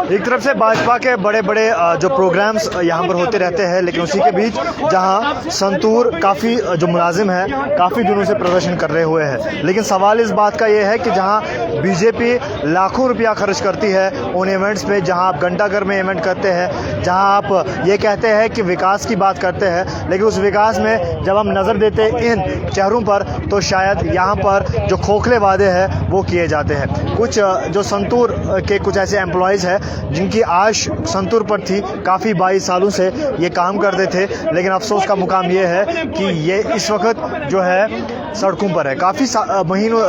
एक तरफ से भाजपा के बड़े बड़े जो प्रोग्राम्स यहाँ पर होते रहते हैं, लेकिन उसी के बीच जहाँ संतूर काफ़ी जो मुलाजिम है काफ़ी दिनों से प्रदर्शन कर रहे हुए हैं। लेकिन सवाल इस बात का ये है कि जहाँ बीजेपी लाखों रुपया खर्च करती है उन इवेंट्स पे, जहाँ आप घंटाघर में इवेंट करते हैं, जहाँ आप ये कहते हैं कि विकास की बात करते हैं, लेकिन उस विकास में जब हम नज़र देते हैं इन चेहरों पर तो शायद यहाँ पर जो खोखले वादे हैं वो किए जाते हैं। कुछ जो संतूर के कुछ ऐसे एम्प्लॉयज़ हैं जिनकी आश संतूर पर थी, काफ़ी 22 सालों से ये काम करते थे, लेकिन अफसोस का मुकाम ये है कि ये इस वक्त जो है सड़कों पर है, काफ़ी महीनों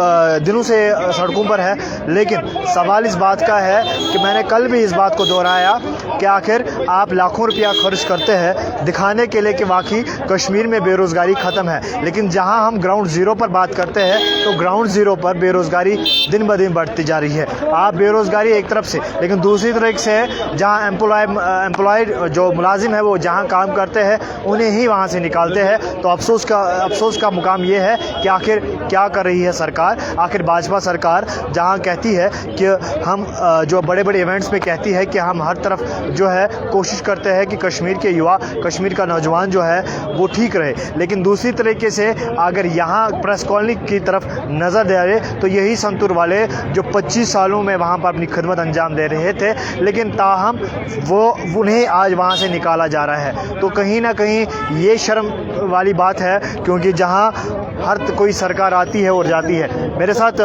दिनों से सड़कों पर है। लेकिन सवाल इस बात का है कि मैंने कल भी इस बात को दोहराया कि आखिर आप लाखों रुपया खर्च करते हैं दिखाने के लिए कि वाकई कश्मीर में बेरोज़गारी ख़त्म है, लेकिन जहां हम ग्राउंड ज़ीरो पर बात करते हैं तो ग्राउंड ज़ीरो पर बेरोज़गारी दिन ब दिन बढ़ती जा रही है। आप बेरोज़गारी एक तरफ से, लेकिन दूसरी तरफ से जहां एम्प्लॉयड जो मुलाजिम है वो जहां काम करते हैं उन्हें ही वहां से निकालते हैं। तो अफसोस का मुकाम ये है कि आखिर क्या कर रही है सरकार। आखिर भाजपा सरकार जहां कहती है कि हम जो बड़े बड़े इवेंट्स में कहती है कि हम हर तरफ जो है कोशिश करते हैं कि कश्मीर के युवा, कश्मीर का नौजवान जो है वो ठीक रहे, लेकिन दूसरी तरीके से अगर यहाँ प्रेस कॉलोनी की तरफ नज़र दे रहे तो यही संतूर वाले जो 25 सालों में वहाँ पर अपनी खिदमत अंजाम दे रहे थे, लेकिन ताहम वो उन्हें आज वहाँ से निकाला जा रहा है। तो कहीं ना कहीं ये शर्म वाली बात है, क्योंकि जहाँ हर कोई सरकार आती है और जाती है। मेरे साथ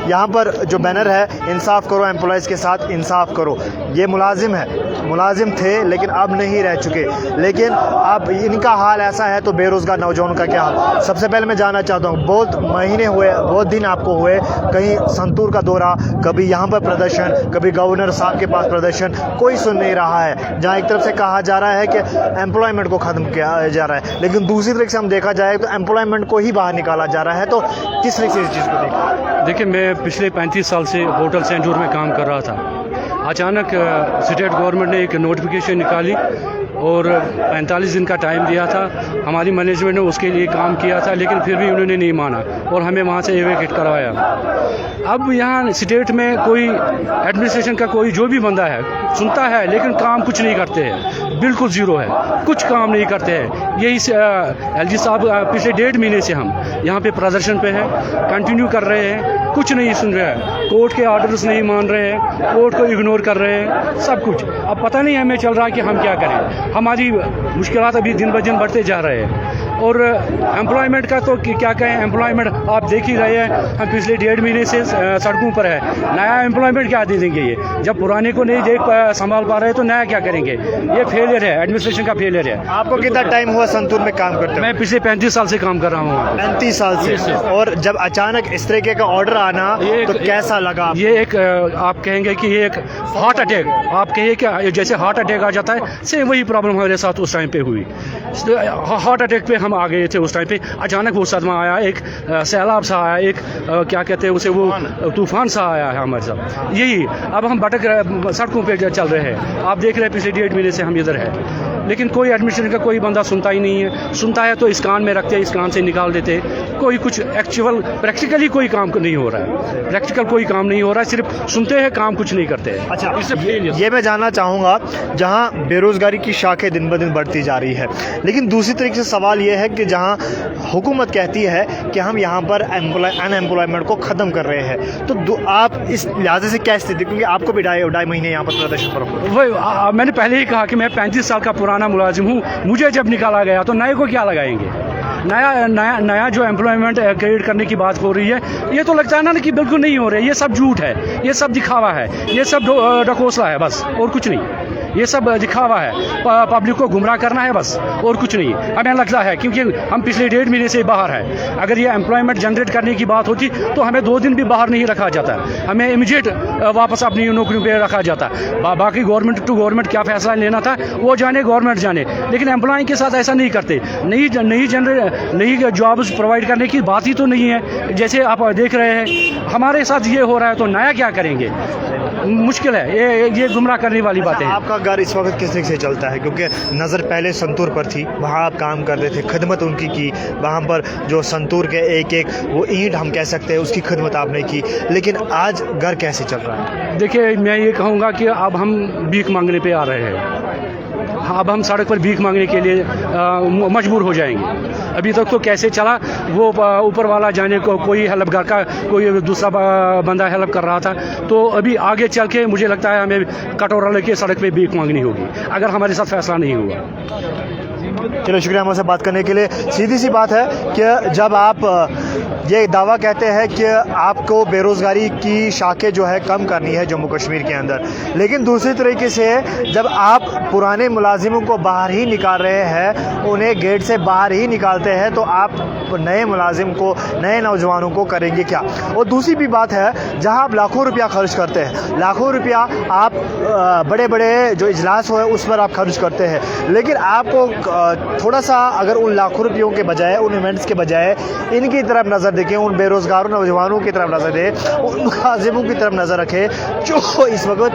यहाँ पर जो बैनर है इंसाफ करो एम्प्लॉयज़ के साथ इंसाफ करो, ये मुलाजिम थे लेकिन अब नहीं रह चुके, लेकिन अब इनका हाल ऐसा है तो बेरोज़गार नौजवानों का क्या हाल। सबसे पहले मैं जानना चाहता हूँ, बहुत महीने हुए, बहुत दिन आपको हुए, कहीं संतूर का दौरा, कभी यहाँ पर प्रदर्शन, कभी गवर्नर साहब के पास प्रदर्शन, कोई सुन नहीं रहा है। जहाँ एक तरफ से कहा जा रहा है कि एम्प्लॉयमेंट को ख़त्म किया जा रहा है, लेकिन दूसरी तरफ से हम देखा जाए तो एम्प्लॉयमेंट को ही बाहर निकाला जा रहा है। तो किस तरह से इस चीज़ को देखा? देखिए, मैं पिछले 35 साल से होटल सेंटूर में काम कर रहा था। अचानक स्टेट गवर्नमेंट ने एक नोटिफिकेशन निकाली और 45 दिन का टाइम दिया था। हमारी मैनेजमेंट ने उसके लिए काम किया था, लेकिन फिर भी उन्होंने नहीं माना और हमें वहाँ से एवेकेट करवाया। अब यहाँ स्टेट में कोई एडमिनिस्ट्रेशन का कोई जो भी बंदा है सुनता है, लेकिन काम कुछ नहीं करते हैं, बिल्कुल ज़ीरो है, कुछ काम नहीं करते हैं। यही एलजी साहब पिछले 1.5 महीने से हम यहाँ पे प्रदर्शन पे हैं, कंटिन्यू कर रहे हैं, कुछ नहीं सुन रहे हैं, कोर्ट के ऑर्डर्स नहीं मान रहे हैं, कोर्ट को इग्नोर कर रहे हैं, सब कुछ। अब पता नहीं हमें चल रहा कि हम क्या करें। हमारी मुश्किलात अभी दिन ब दिन बढ़ते जा रहे हैं। और एम्प्लॉयमेंट का तो क्या कहें, एम्प्लॉयमेंट आप देख ही रहे हैं, हम पिछले 1.5 महीने से सड़कों पर है। नया एम्प्लॉयमेंट क्या दे देंगे ये, जब पुराने को नहीं संभाल पा रहे तो नया क्या करेंगे। ये फेलियर है, एडमिनिस्ट्रेशन का फेलियर है। आपको कितना टाइम हुआ संतूर में काम करते? मैं पिछले 35 साल से काम कर रहा हूँ। 35 साल से। और जब अचानक इस तरीके का ऑर्डर आना तो कैसा लगा? ये एक आप कहेंगे कि ये एक हार्ट अटैक, आप कहिए कि जैसे हार्ट अटैक आ जाता है, सेम वही प्रॉब्लम हमारे साथ उस टाइम पे हुई। हार्ट अटैक पे हम आ गए थे उस टाइम पे। अचानक वो सदमा आया, एक सैलाब सा आया, एक क्या कहते हैं उसे, वो तूफान सा आया है हमारे साथ। यही अब हम भटक सड़कों पे चल रहे हैं। आप देख रहे हैं पिछले 1.5 महीने से हम इधर हैं, लेकिन कोई एडमिनिस्ट्रेशन का कोई बंदा सुनता ही नहीं है। सुनता है तो इस कान में रखते हैं, इस कान से निकाल देते। कोई कुछ एक्चुअल प्रैक्टिकली कोई काम नहीं हो रहा है, प्रैक्टिकल कोई काम नहीं हो रहा है, सिर्फ सुनते हैं, काम कुछ नहीं करते हैं। अच्छा, ये मैं जानना चाहूँगा, जहाँ बेरोज़गारी की शाखें दिन ब दिन बढ़ती जा रही है, लेकिन दूसरी तरीके से सवाल ये है कि जहाँ हुकूमत कहती है कि हम यहाँ पर अनएम्प्लॉयमेंट को ख़त्म कर रहे हैं, तो आप इस लिहाजे से क्या स्थिति, क्योंकि आपको भी 2.5 महीने यहाँ पर प्रदर्शन पर वही मैंने पहले ही कहा कि मैं 35 साल का पुराना मुलाजिम हूँ। मुझे जब निकाला गया तो नए को क्या लगाएंगे। नया जो एम्प्लॉयमेंट क्रिएट करने की बात हो रही है, ये तो लगता है ना कि बिल्कुल नहीं हो रहा है। ये सब झूठ है, ये सब दिखावा है, ये सब ढकोसला है, बस और कुछ नहीं। ये सब दिखावा है, पब्लिक को गुमराह करना है बस, और कुछ नहीं। हमें लगता है क्योंकि हम पिछले 1.5 महीने से बाहर हैं, अगर ये एम्प्लॉयमेंट जनरेट करने की बात होती तो हमें 2 दिन भी बाहर नहीं रखा जाता, हमें इमीडिएट वापस अपनी नौकरियों पे रखा जाता। बाकी गवर्नमेंट टू गवर्नमेंट क्या फैसला लेना था वो जाने, गवर्नमेंट जाने, लेकिन एम्प्लॉय के साथ ऐसा नहीं करते। नई जॉब्स प्रोवाइड करने की बात ही तो नहीं है। जैसे आप देख रहे हैं हमारे साथ ये हो रहा है, तो नया क्या करेंगे। मुश्किल है, ये गुमराह करने वाली बातें हैं। आपका घर इस वक्त किस तरीके से चलता है? क्योंकि नज़र पहले संतूर पर थी, वहाँ आप काम करते थे, खिदमत उनकी की, वहाँ पर जो संतूर के एक एक वो ईंट हम कह सकते हैं उसकी खिदमत आपने की, लेकिन आज घर कैसे चल रहा है? देखिए, मैं ये कहूँगा कि अब हम भीख मांगने पे आ रहे हैं। अब हम सड़क पर भीख मांगने के लिए मजबूर हो जाएंगे। अभी तक तो कैसे चला वो ऊपर वाला जाने को, कोई हेल्प घर का कोई दूसरा बंदा हेल्प कर रहा था, तो अभी आगे चल के मुझे लगता है हमें कटोरा लेके सड़क पे भीख मांगनी होगी अगर हमारे साथ फैसला नहीं हुआ। चलो, शुक्रिया हमसे बात करने के लिए। सीधी सी बात है कि जब आप ये दावा कहते हैं कि आपको बेरोज़गारी की शाखें जो है कम करनी है जम्मू कश्मीर के अंदर, लेकिन दूसरी तरीके से जब आप पुराने मुलाजिमों को बाहर ही निकाल रहे हैं, उन्हें गेट से बाहर ही निकालते हैं, तो आप नए मुलाजिम को, नए नौजवानों को करेंगे क्या? और दूसरी भी बात है, जहां आप लाखों रुपया खर्च करते हैं, लाखों रुपया आप बड़े बड़े जो इजलास हो उस पर आप खर्च करते हैं, लेकिन आपको थोड़ा सा अगर उन लाखों रुपयों के बजाय, उन इवेंट्स के बजाय इनकी तरफ नज़र देखें, उन बेरोज़गारों नौजवानों की तरफ नज़र दें, उन मुलाजिमों की तरफ नज़र रखें जो इस वक्त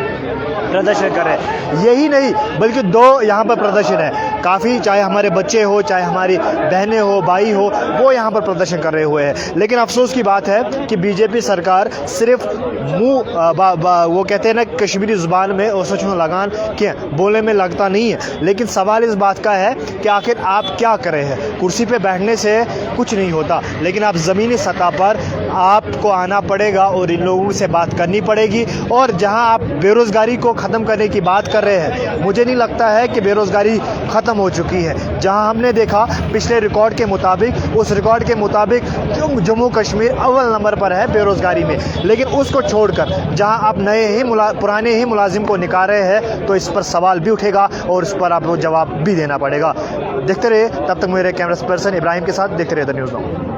प्रदर्शन कर रहे हैं। यही नहीं बल्कि दो यहाँ पर प्रदर्शन है काफ़ी, चाहे हमारे बच्चे हो, चाहे हमारी बहनें हो, भाई हो, वो यहाँ पर प्रदर्शन कर रहे हुए हैं। लेकिन अफसोस की बात है कि बीजेपी सरकार सिर्फ मुँह वो कहते हैं ना कश्मीरी ज़ुबान में और सच में लगान के बोलने में लगता नहीं है, लेकिन सवाल इस बात का है कि आखिर आप क्या कर रहे हैं? कुर्सी पे बैठने से कुछ नहीं होता, लेकिन आप ज़मीनी सतह पर आपको आना पड़ेगा और इन लोगों से बात करनी पड़ेगी। और जहां आप बेरोज़गारी को ख़त्म करने की बात कर रहे हैं, मुझे नहीं लगता है कि बेरोज़गारी ख़त्म हो चुकी है। जहां हमने देखा पिछले रिकॉर्ड के मुताबिक, उस रिकॉर्ड के मुताबिक जम्मू कश्मीर अव्वल नंबर पर है बेरोज़गारी में, लेकिन उसको छोड़कर जहां आप पुराने ही मुलाजिम को निकाल रहे हैं, तो इस पर सवाल भी उठेगा और उस पर आपको जवाब भी देना पड़ेगा। देखते रहिए, तब तक मेरे कैमरा पर्सन इब्राहिम के साथ देखते रहिए द न्यूज़ नाउ।